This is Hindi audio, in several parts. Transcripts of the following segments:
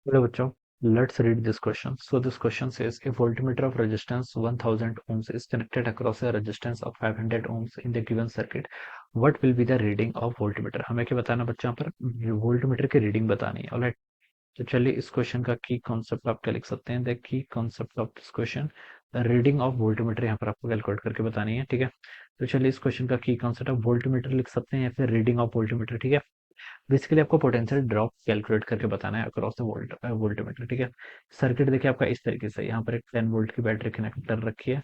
Hello bachcho, let's read this question. So this question says a voltmeter of resistance 1000 ohms is connected across a resistance of 500 ohms in the given circuit. What will be the reading of voltmeter? हमें क्या बताना बच्चा यहाँ पर वोल्टमीटर की रीडिंग बतानी है. ऑलराइट, तो चलिए इस क्वेश्चन का की कॉन्सेप्ट आप क्या लिख सकते हैं. The key concept of this question, reading of voltmeter यहाँ पर आपको कैलकुलेट करके बतानी है. ठीक है, तो चलिए इस क्वेश्चन का की कॉन्सेप्ट ऑफ वोल्टमीटर लिख सकते हैं या फिर रीडिंग ऑफ वोल्टमीटर. ठीक है, बेसिकली आपको पोटेंशियल ड्रॉप कैलकुलेट करके बताना है अक्रॉस द वोल्टमीटर. ठीक है, सर्किट देखिए आपका इस तरीके से, यहाँ पर एक 10 वोल्ट की बैटरी कनेक्ट कर रखी है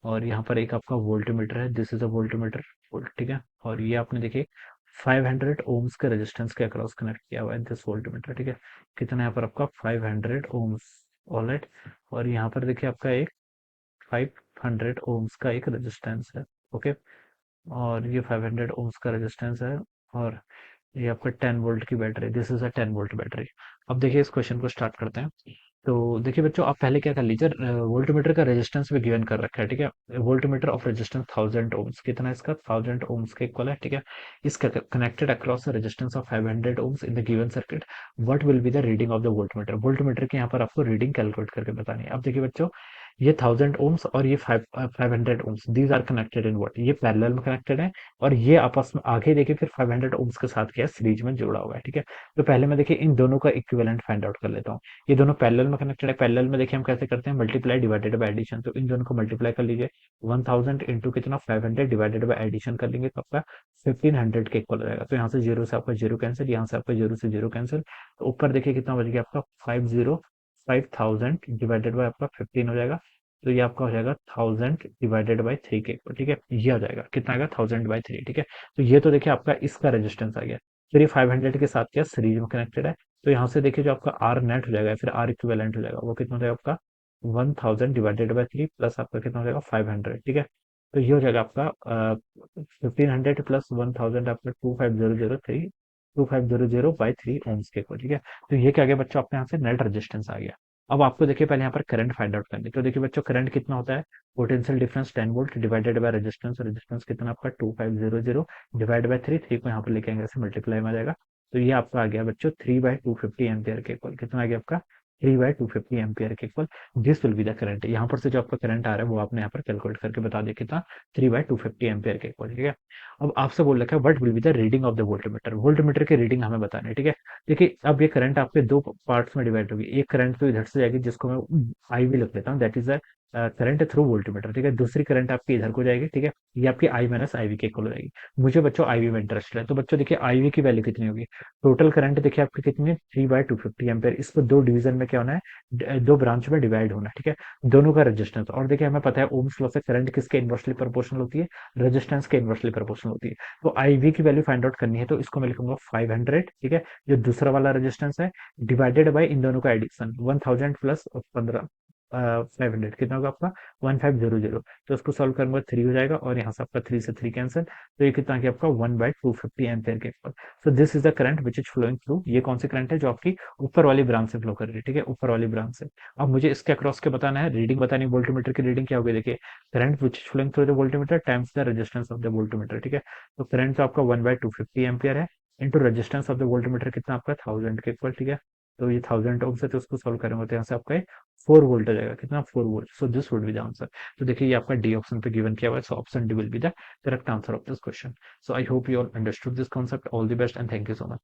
और यहाँ पर एक आपका वोल्टमीटर है. This is a voltmeter volt. ठीक है, और ये आपने देखिए 500 ओम्स के रेजिस्टेंस के अक्रॉस कनेक्ट किया हुआ है दिस वोल्टमीटर. ठीक है, कितना यहाँ पर आपका 500 ओम्स. ऑलराइट, और यहाँ पर देखिए आपका एक 500 ओम्स का एक रेजिस्टेंस है. ओके, और ये 500 ओम्स का रेजिस्टेंस है और ये आपका 10 वोल्ट की battery. This is a 10 volt battery. अब देखिए इस क्वेश्चन को स्टार्ट करते हैं. तो देखिए बच्चों, आप पहले क्या कर लीजिए, वोल्टमीटर का रेजिस्टेंस भी गिवन कर रखा है. ठीक है, वोल्टमीटर ऑफ रेजिस्टेंस 1000 ओम्स, कितना है इसका 1000 ओम्स के इक्वल है. ठीक है, इसका connected across the resistance of 500 ohms in the given circuit. What will be the reading of the voltmeter. Voltmeter की यहाँ पर आपको रीडिंग कैलकुलेट करके बतानी है. अब देखिए बच्चों, ये 1000 ओम्स और ये 500 ohms, these are connected in what, ये पैरेलल में कनेक्टेड है और ये आपस में आगे देखिए फिर 500 ओम्स के साथ क्या है, सीरीज में जुड़ा हुआ है. ठीक है, तो पहले मैं देखिए इन दोनों का इक्विवेलेंट फाइंड आउट कर लेता हूँ. ये दोनों पैरेलल में कनेक्टेड है. पैरेलल में देखिए हम कैसे करते हैं, मल्टीप्लाई डिवाइडेड बाय एडिशन. तो इन दोनों को मल्टीप्लाई कर लीजिए. 1000 इंटू कितना 500 डिवाइडेड बाय एडिशन कर लेंगे तो आपका 1500 के इक्वल हो जाएगा. तो यहाँ से जीरो से आपका जीरो कैंसिल, यहाँ से आपका जीरो से जीरो कैंसिल. तो ऊपर देखिए कितना बच गया आपका 50 डिवाइडेड बाय आपका 15 हो जाएगा. तो ये आपका हो जाएगा 1000 डिवाइडेड बाय 3 के इक्वल. ठीक है, ये आ जाएगा कितना आएगा 1000/3. ठीक है, तो ये तो देखिए आपका इसका रेजिस्टेंस आ गया. फिर ये 500 के साथ क्या सीरीज में कनेक्टेड है. तो यहाँ से देखिए जो आपका आर नेट हो जाएगा फिर आर इक्विवेलेंट हो जाएगा, वो कितना हो जाएगा आपका 1000/3 प्लस आपका कितना हो जाएगा 500. ठीक है, तो ये हो जाएगा आपका 1500 प्लस 1000 आपका 2500 बाई 3 ओम्स के इक्वल. ठीक है, तो ये क्या आ गया बच्चों, आपके यहाँ से नेट रेजिस्टेंस आ गया. अब आपको देखिए पहले यहाँ पर करंट फाइंड आउट करनी है. तो देखिए बच्चों, करंट कितना होता है, potential difference 10 volt divided by resistance. Resistance कितना आपका 2500 डिवाइड बाय 3. 3 को यहाँ पर लेके आएंगे ऐसे मल्टीप्लाई में आ जाएगा. तो ये आपका आ गया बच्चों 3/250 एम्पियर के इक्वल. कितना आ गया आपका 3/250 एम्पियर के equal. This will be the current. यहाँ पर से जो आपका करंट आ रहा है वो आपने यहाँ पर कैलकुलेट करके बता दिया कितना 3/250 एम्पियर के इक्वल. ठीक है, अब आपसे बोल रखा है what will be the reading of the voltmeter. Voltmeter की रीडिंग हमें बतानी है. ठीक है, देखिए अब ये करंट आपके दो पार्ट्स में डिवाइड होगी. एक करंट तो इधर से जाएगी जिसको मैं आई भी लिख लेता हूँ, that is a current through voltmeter. ठीक है, दूसरी करंट आपकी इधर को जाएगी. ठीक है, ये आपकी आई माइनस आई वी के इक्वल हो जाएगी. मुझे बच्चों आई वी में इंटरेस्ट है, तो बच्चों देखिए आई वी की वैल्यू कितनी होगी. टोटल करंट देखिए आपकी कितनी है 3/250 एम्पियर. इसको दो डिवीजन में क्या होना है, दो ब्रांच में डिवाइड होना है. ठीक है, दोनों का रेजिस्टेंस. और देखिए हमें पता है ओम्स लॉ से करंट किसके इनवर्सली प्रोपोर्शनल होती है, रेजिस्टेंस के इनवर्सली प्रोपोर्शनल होती है. तो आई वी की वैल्यू फाइंड आउट करनी है, तो इसको मैं लिखूंगा 500. ठीक है, जो दूसरा वाला रेजिस्टेंस है डिवाइडेड बाय इन दोनों का एडिशन 1000 प्लस 15 500 कितना होगा आपका 1500. तो उसको सॉल्व करूंगा 3 हो जाएगा और यहाँ से आपका 3 से 3 कैंसिल. तो ये कितना गया आपका 1/250 एम्पियर के equal. So this is the current which is flowing through. ये कौन सी करंट है, जो आपकी ऊपर वाली ब्रांच से फ्लो कर रही है. ठीक है, ऊपर वाली ब्रांच से. अब मुझे इसके अक्रॉस के बताना है, रीडिंग बतानी है. वोल्टमीटर की रीडिंग क्या होगी, देखिए current which is flowing through the voltmeter times the resistance of the voltmeter. ठीक है, तो करंट तो आपका 1/250 एम्पियर है into resistance of the voltmeter कितना आपका 1000 के इक्वल. ठीक है, तो ये 1000 ओम से, तो उसको सॉल्व करेंगे तो यहाँ से आपका 4 वोल्ट आ जाएगा. कितना 4 volt. So this would be the answer. तो देखिए ये आपका डी ऑप्शन पे गिवन किया हुआ है. So option D will be the correct answer of this question. So I hope you all understood this concept. All the best and thank you so much.